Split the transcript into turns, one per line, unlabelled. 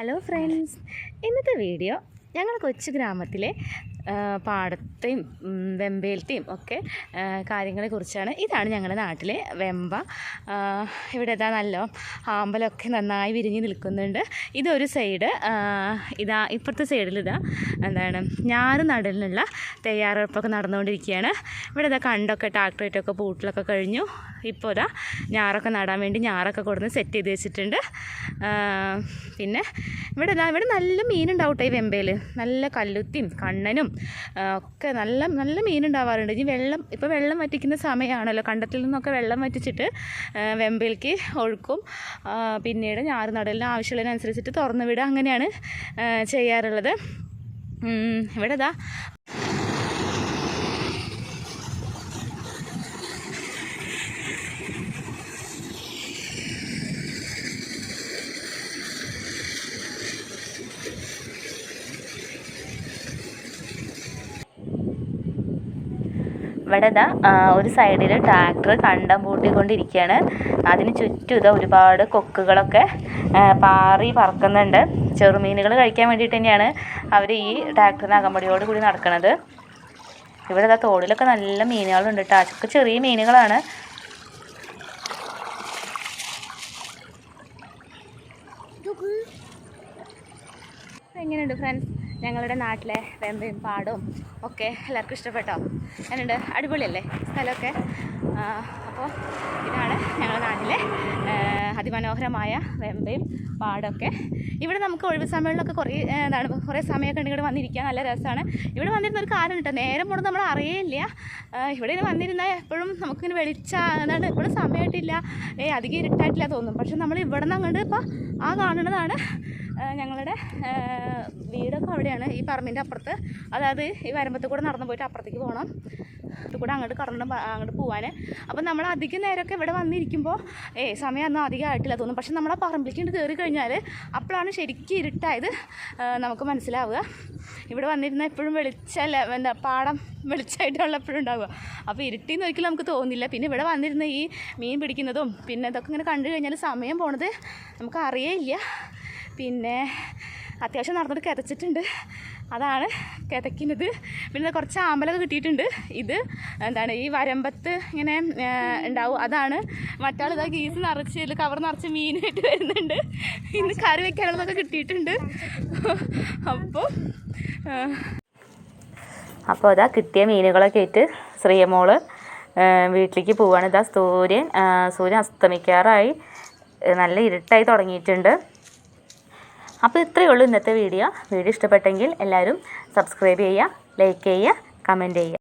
Hello friends, ഇന്നത്തെ video ഞങ്ങൾ കൊച്ചു ഗ്രാമത്തിലെ പാടത്തെയും വെമ്പയിലത്തെയും ഒക്കെ കാര്യങ്ങളെക്കുറിച്ചാണ്. ഇതാണ് ഞങ്ങളുടെ നാട്ടിലെ വെമ്പ. ഇവിടെ നല്ല ആമ്പലൊക്കെ നന്നായി വിരിഞ്ഞ് നിൽക്കുന്നുണ്ട്. ഇതൊരു സൈഡ്, ഇപ്പുറത്തെ സൈഡിൽ ഞാറ് നടലിനുള്ള തയ്യാറെടുപ്പൊക്കെ നടന്നുകൊണ്ടിരിക്കുകയാണ്. ഇവിടെ കണ്ടൊക്കെ ട്രാക്ടറേറ്റൊക്കെ പൂട്ടിലൊക്കെ കഴിഞ്ഞു. ഇപ്പോൾ ഞാറൊക്കെ നടാൻ വേണ്ടി ഞാറൊക്കെ കൊടുന്ന് സെറ്റ് ചെയ്ത് വെച്ചിട്ടുണ്ട്. പിന്നെ ഇവിടെ നല്ല മീനുണ്ടാവും കേട്ടോ. ഈ വെമ്പയിൽ നല്ല കല്ലുത്തിയും കണ്ണനും ഒക്കെ നല്ല മീനുണ്ടാവാറുണ്ട്. ഇനി ഇപ്പോൾ വെള്ളം വറ്റിക്കുന്ന സമയമാണല്ലോ. കണ്ടത്തിൽ നിന്നൊക്കെ വെള്ളം വറ്റിച്ചിട്ട് വെമ്പയിലേക്ക് ഒഴുക്കും. പിന്നീട് ഞാറ് നടലിന് ആവശ്യമുള്ളതിനനുസരിച്ചിട്ട് തുറന്നു വിടുക, അങ്ങനെയാണ് ചെയ്യാറുള്ളത്. ഇവിടെ ഒരു സൈഡിൽ ട്രാക്ടർ കണ്ടം പൂട്ടിക്കൊണ്ടിരിക്കുകയാണ്. അതിന് ചുറ്റും ഒരുപാട് കൊക്കുകളൊക്കെ പാറി പറക്കുന്നുണ്ട്. ചെറുമീനുകൾ കഴിക്കാൻ വേണ്ടിയിട്ട് തന്നെയാണ് അവർ ഈ ട്രാക്ടറിന് അകമ്പടിയോട് കൂടി നടക്കുന്നത്. ഇവിടെ തോടിലൊക്കെ നല്ല മീനുകളുണ്ട് കേട്ടോ. അതൊക്കെ ചെറിയ മീനുകളാണ്. എങ്ങനെയുണ്ട് ഫ്രണ്ട്സ് ഞങ്ങളുടെ നാട്ടിലെ വെമ്പയും പാടവും ഒക്കെ എല്ലാവർക്കും ഇഷ്ടപ്പെട്ടോ? എന്നുണ്ട്, അടിപൊളിയല്ലേ സ്ഥലമൊക്കെ? അപ്പോൾ ഇതാണ് ഞങ്ങളുടെ നാട്ടിലെ അതിമനോഹരമായ വെമ്പയും പാടമൊക്കെ. ഇവിടെ നമുക്ക് ഒഴിവ് സമയങ്ങളിലൊക്കെ കുറേ സമയമൊക്കെ ഉണ്ട് ഇവിടെ വന്നിരിക്കാൻ. നല്ല രസമാണ്. ഇവിടെ വന്നിരുന്ന ഒരു കാര്യം കേട്ടോ, നേരം പോണത് നമ്മൾ അറിയില്ല. ഇവിടെ വന്നിരുന്നാൽ എപ്പോഴും നമുക്കിങ്ങനെ എപ്പോഴും സമയമായിട്ടില്ല, അധികം ഇരുട്ടായിട്ടില്ല തോന്നും. പക്ഷെ നമ്മൾ ഇവിടെ നിന്ന് അങ്ങോട്ട് ഇപ്പോൾ കാണുന്നതാണ് ഞങ്ങളുടെ വീടൊക്കെ അവിടെയാണ്, ഈ പറമ്പിൻ്റെ അപ്പുറത്ത്. അതായത് ഈ വരമ്പത്ത് കൂടെ നടന്നു പോയിട്ട് അപ്പുറത്തേക്ക് പോകണം, കൂടെ അങ്ങോട്ട് പോകാൻ. അപ്പം നമ്മൾ അധികം നേരമൊക്കെ ഇവിടെ വന്നിരിക്കുമ്പോൾ സമയമൊന്നും അധികം ആയിട്ടില്ല തോന്നും. പക്ഷെ നമ്മൾ ആ പറമ്പിലേക്ക് കയറി കഴിഞ്ഞാൽ അപ്പോഴാണ് ശരിക്കും ഇരുട്ടായത് നമുക്ക് മനസ്സിലാവുക. ഇവിടെ വന്നിരുന്നാൽ എപ്പോഴും പാടം വെളിച്ചമായിട്ടുള്ള എപ്പോഴും ഉണ്ടാവുക. അപ്പോൾ ഇരുട്ടിന്ന് ഒരിക്കലും നമുക്ക് തോന്നില്ല. പിന്നെ ഇവിടെ വന്നിരുന്ന ഈ മീൻ പിടിക്കുന്നതും പിന്നെ ഇതൊക്കെ ഇങ്ങനെ കണ്ടു കഴിഞ്ഞാൽ സമയം പോണത് നമുക്ക് അറിയില്ല. പിന്നെ അത്യാവശ്യം നടന്നിട്ട് കിതച്ചിട്ടുണ്ട്, അതാണ് കിതയ്ക്കുന്നത്. പിന്നെ കുറച്ച് ആമ്പലൊക്കെ കിട്ടിയിട്ടുണ്ട്. ഇത് ഈ വരമ്പത്ത് ഇങ്ങനെ ഉണ്ടാവും, അതാണ്. മറ്റാൾ ഗീസ് നിറച്ച് കവർ നിറച്ച് മീനായിട്ട് വരുന്നുണ്ട്. ഇന്ന് കറി വെക്കാനുള്ളതൊക്കെ കിട്ടിയിട്ടുണ്ട്. അപ്പോൾ കിട്ടിയ മീനുകളൊക്കെ ആയിട്ട് ശ്രീയമോള് വീട്ടിലേക്ക് പോവുകയാണ്. സൂര്യൻ അസ്തമിക്കാറായി, നല്ല ഇരുട്ടായി തുടങ്ങിയിട്ടുണ്ട്. അപ്പോൾ ഇത്രയേ ഉള്ളൂ ഇന്നത്തെ വീഡിയോ. ഇഷ്ടപ്പെട്ടെങ്കിൽ എല്ലാവരും സബ്സ്ക്രൈബ് ചെയ്യുക, ലൈക്ക് ചെയ്യുക, കമൻറ്റ് ചെയ്യുക.